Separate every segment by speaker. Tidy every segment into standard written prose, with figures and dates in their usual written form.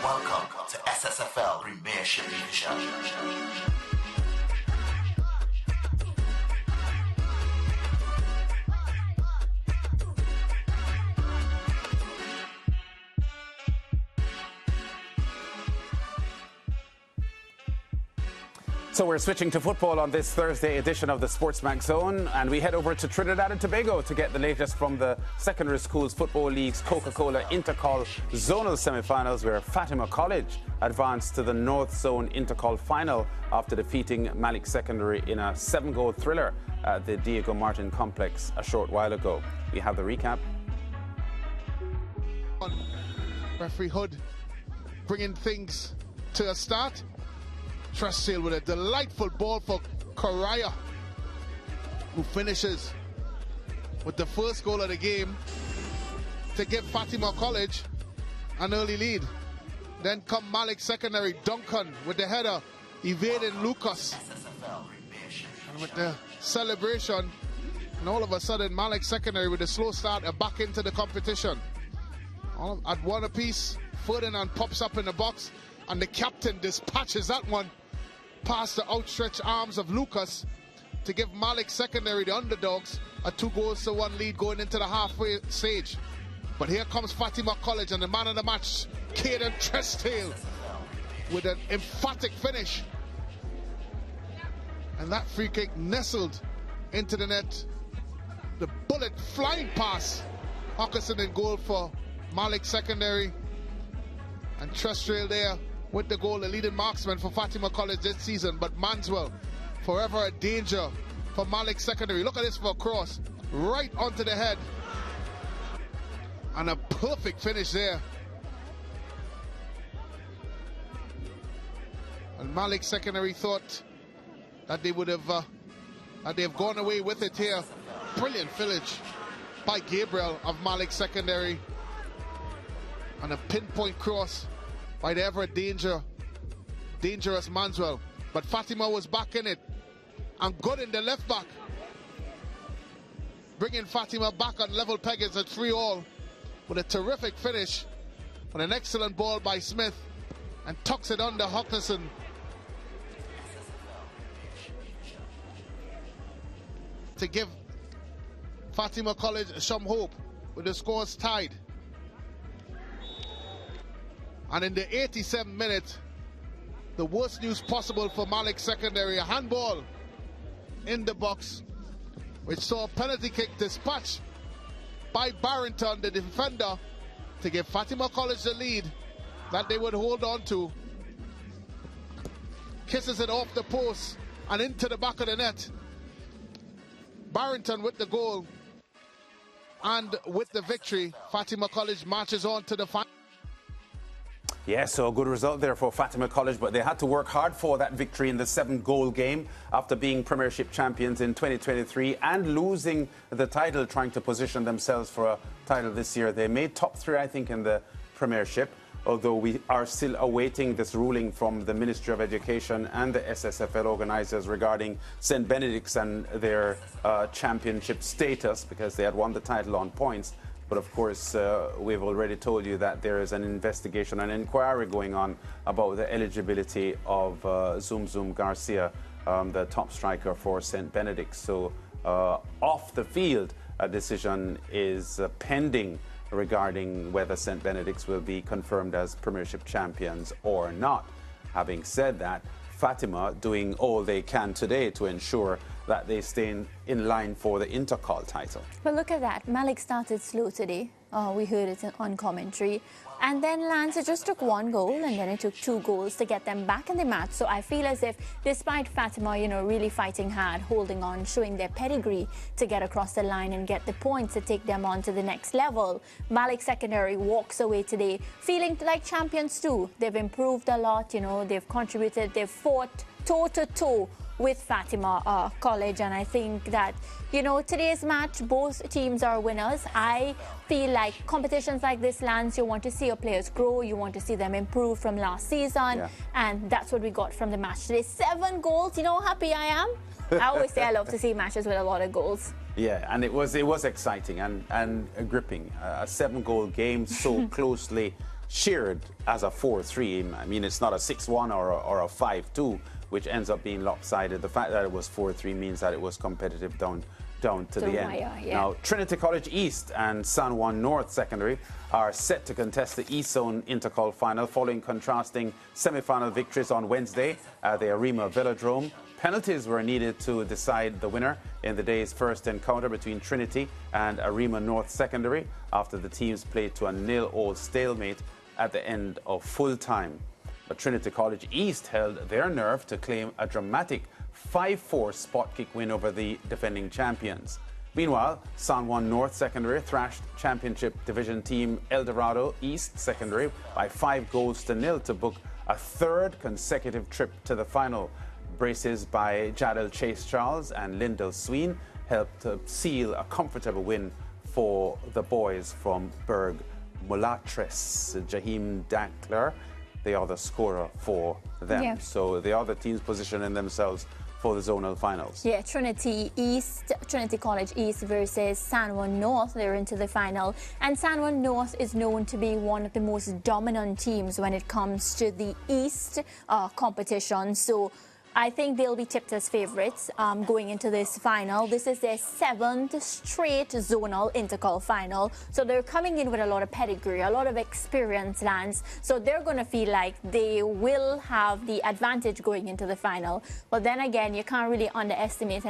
Speaker 1: Welcome to SSFL Premiership Division.
Speaker 2: So we're switching to football on this Thursday edition of the SportsMax Zone, and we head over to Trinidad and Tobago to get the latest from the Secondary Schools Football League's Coca-Cola Intercol Zonal semifinals, where Fatima College advanced to the North Zone Intercol final after defeating Malick Secondary in a 7-goal thriller at the Diego Martin complex a short while ago. We have the recap.
Speaker 3: Referee Hood bringing things to a start. Trustsail with a delightful ball for Correa, who finishes with the first goal of the game to give Fatima College an early lead. Then come Malick Secondary, Duncan with the header, evading Lucas. And with the celebration, and all of a sudden Malick Secondary with a slow start are back into the competition. At one apiece, Ferdinand pops up in the box, and the captain dispatches that one past the outstretched arms of Lucas to give Malick Secondary, the underdogs, a 2-1 lead going into the halfway stage. But here comes Fatima College, and the man of the match, Caden Trustsail, with an emphatic finish. And that free kick nestled into the net. The bullet flying past Hawkinson in goal for Malick Secondary. And Trustsail there with the goal, the leading marksman for Fatima College this season. But Manswell, forever a danger for Malick Secondary. Look at this for a cross, right onto the head. And a perfect finish there. And Malick Secondary thought that they would have gone away with it here. Brilliant finish by Gabriel of Malick Secondary. And a pinpoint cross by the ever dangerous Manswell. But Fatima was back in it, and good in the left back, bringing Fatima back on level peggings at 3-3 with a terrific finish with an excellent ball by Smith, and tucks it under Hawkinson. To give Fatima College some hope with the scores tied. And in the 87th minute, the worst news possible for Malick Secondary, a handball in the box, which saw a penalty kick dispatched by Barrington, the defender, to give Fatima College the lead that they would hold on to. Kisses it off the post and into the back of the net. Barrington with the goal, and with the victory, Fatima College marches on to the final.
Speaker 2: Yeah, so a good result there for Fatima College, but they had to work hard for that victory in the 7-goal game after being Premiership champions in 2023 and losing the title, trying to position themselves for a title this year. They made top 3, I think, in the Premiership, although we are still awaiting this ruling from the Ministry of Education and the SSFL organisers regarding St. Benedict's and their championship status, because they had won the title on points. But of course, we've already told you that there is an investigation, an inquiry going on about the eligibility of Zoom Zoom Garcia, the top striker for St. Benedict's. So off the field, a decision is pending regarding whether St. Benedict's will be confirmed as Premiership champions or not. Having said that, Fatima doing all they can today to ensure that they stay in line for the Intercol title.
Speaker 4: But look at that. Malick started slow today. We heard it on commentary. And then Lance, it just took 1 goal, and then it took 2 goals to get them back in the match. So I feel as if, despite Fatima, really fighting hard, holding on, showing their pedigree to get across the line and get the points to take them on to the next level, Malick Secondary walks away today feeling like champions too. They've improved a lot, they've contributed, they've fought toe-to-toe with Fatima College, and I think that today's match, both teams are winners. I feel like competitions like this, Lance, you want to see your players grow, you want to see them improve from last season, and that's what we got from the match today. 7 goals, you know how happy I am? I always say I love to see matches with a lot of goals.
Speaker 2: Yeah, and it was exciting and gripping. A 7-goal game so closely cheered as a 4-3. I mean, it's not a 6-1 or a 5-2, which ends up being lopsided. The fact that it was 4-3 means that it was competitive down to the end.
Speaker 4: Yeah.
Speaker 2: Now, Trinity College East and San Juan North Secondary are set to contest the East Zone Intercol final following contrasting semi-final victories on Wednesday at the Arima Velodrome. Penalties were needed to decide the winner in the day's first encounter between Trinity and Arima North Secondary after the teams played to a 0-0 stalemate at the end of full time. But Trinity College East held their nerve to claim a dramatic 5-4 spot kick win over the defending champions. Meanwhile, San Juan North Secondary thrashed Championship Division team Dorado East Secondary by 5-0 to book a third consecutive trip to the final. Braces by Jadel Chase Charles and Lyndall Sween helped to seal a comfortable win for the boys from Berg Mulatres. Jaheim Dackler, the other scorer for them.
Speaker 4: Yeah.
Speaker 2: So the other teams positioning themselves for the zonal finals.
Speaker 4: Yeah, Trinity College East versus San Juan North. They're into the final. And San Juan North is known to be one of the most dominant teams when it comes to the East competition. So I think they'll be tipped as favourites going into this final. This is their 7th straight zonal intercol final. So they're coming in with a lot of pedigree, a lot of experience, Lance. So they're going to feel like they will have the advantage going into the final. But then again, you can't really underestimate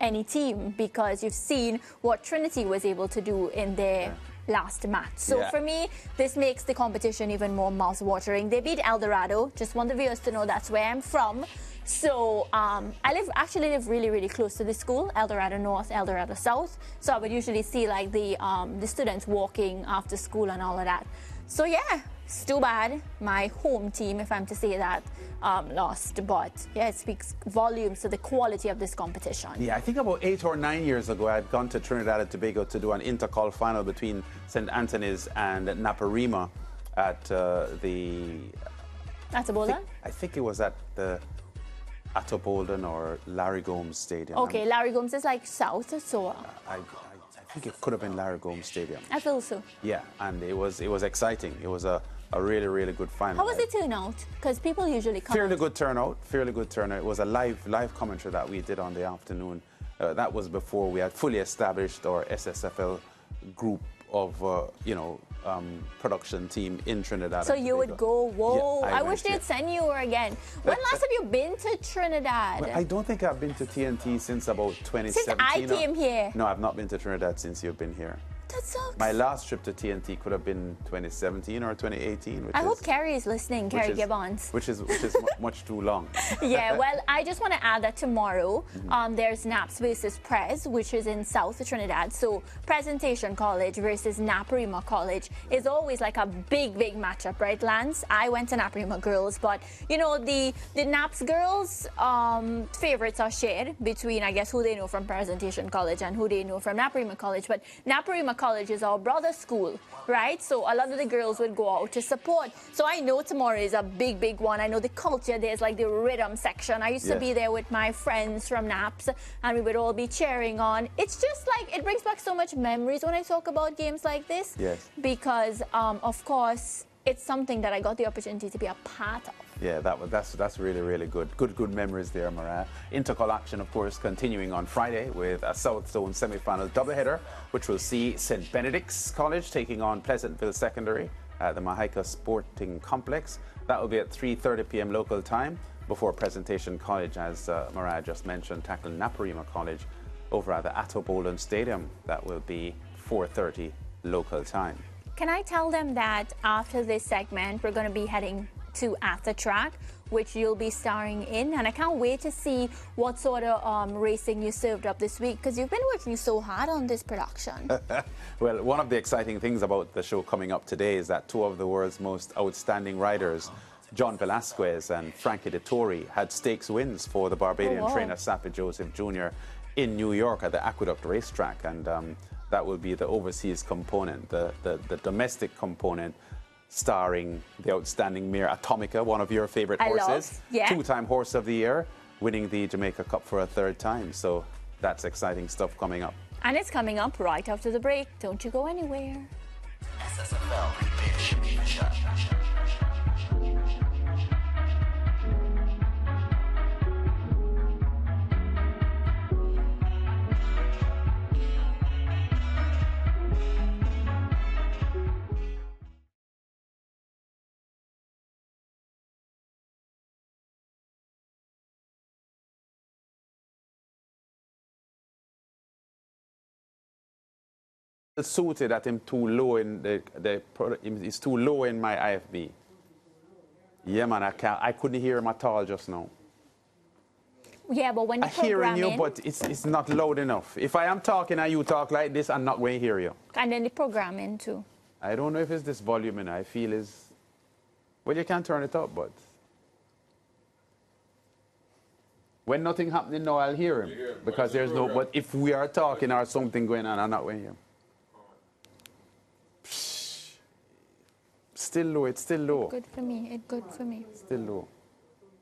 Speaker 4: any team because you've seen what Trinity was able to do in their last match. So for me, this makes the competition even more mouth-watering. They beat Dorado. Just want the viewers to know that's where I'm from. So I actually live really, really close to the school, Dorado North, Dorado South. So I would usually see like the students walking after school and all of that. So yeah, it's too bad my home team, if I'm to say that, lost. But yeah, it speaks volumes to the quality of this competition.
Speaker 2: Yeah, I think about 8 or 9 years ago, I had gone to Trinidad and Tobago to do an intercol final between St. Anthony's and Naparima at the...
Speaker 4: That's a bowler?
Speaker 2: I think it was at the Atto Bolden or Larry Gomes Stadium.
Speaker 4: Okay, Larry Gomes is like south, so...
Speaker 2: I think it could have been Larry Gomes Stadium.
Speaker 4: I feel so.
Speaker 2: Yeah, and it was exciting. It was a really, really good final.
Speaker 4: How was the turnout? Because people usually come
Speaker 2: Fairly good turnout. It was a live commentary that we did on the afternoon. That was before we had fully established our SSFL group of, production team in Trinidad.
Speaker 4: So you would go, whoa,
Speaker 2: yeah,
Speaker 4: I wish they'd send you again. When last have you been to Trinidad?
Speaker 2: Well, I don't think I've been to TNT since about 2017.
Speaker 4: Since I came here?
Speaker 2: No, I've not been to Trinidad since you've been here.
Speaker 4: That sucks.
Speaker 2: My last trip to TNT could have been 2017 or 2018.
Speaker 4: I hope Kerry is listening, Kerry Gibbons.
Speaker 2: Which is much too long.
Speaker 4: Yeah, well, I just want to add that tomorrow there's NAPS versus Pres, which is in South Trinidad. So Presentation College versus Naparima College is always like a big matchup, right, Lance? I went to Naparima girls, but, the NAPS girls favorites are shared between, I guess, who they know from Presentation College and who they know from Naparima College. But Naparima College is our brother school, right? So a lot of the girls would go out to support. So I know tomorrow is a big one. I know the culture, there's like the rhythm section. I used to be there with my friends from NAPS and we would all be cheering on. It's just like, it brings back so much memories when I talk about games like this.
Speaker 2: Yes.
Speaker 4: Because, of course, it's something that I got the opportunity to be a part of.
Speaker 2: Yeah, that's really, really good. Good memories there, Mariah. Intercol action, of course, continuing on Friday with a South Zone semi-final doubleheader, which will see St. Benedict's College taking on Pleasantville Secondary at the Mahaika Sporting Complex. That will be at 3:30 p.m. local time before Presentation College, as Mariah just mentioned, tackling Naparima College over at the Atto Bolden Stadium. That will be 4:30 local time.
Speaker 4: Can I tell them that after this segment, we're going to be heading to At the Track, which you'll be starring in, and I can't wait to see what sort of racing you served up this week, because you've been working so hard on this production.
Speaker 2: Well, one of the exciting things about the show coming up today is that two of the world's most outstanding riders, John Velasquez and Frankie Dettori, had stakes wins for the Barbadian trainer Sappy Joseph Jr. in New York at the Aqueduct racetrack, and that will be the overseas component. The domestic component starring the outstanding mare Atomica, one of your favorite horses. Two-time Horse of the Year, winning the Jamaica Cup for a third time. So that's exciting stuff coming up.
Speaker 4: And it's coming up right after the break. Don't you go anywhere.
Speaker 1: SSFL Premiership Division.
Speaker 2: suited that him too low in it's too low in my IFB. Yeah, man, I couldn't hear him at all just now.
Speaker 4: Yeah, but when you
Speaker 2: I'm hearing you,
Speaker 4: in,
Speaker 2: but it's not loud enough. If I am talking and you talk like this, I'm not going to hear you.
Speaker 4: And then the programming too.
Speaker 2: I don't know if it's this volume, and I feel is. Well, you can turn it up, but when nothing happening now, I'll hear him because there's no. But if we are talking or something going on, I'm not going to hear him. Still low. It's still low.
Speaker 4: Good for me. It's good for me.
Speaker 2: Still low.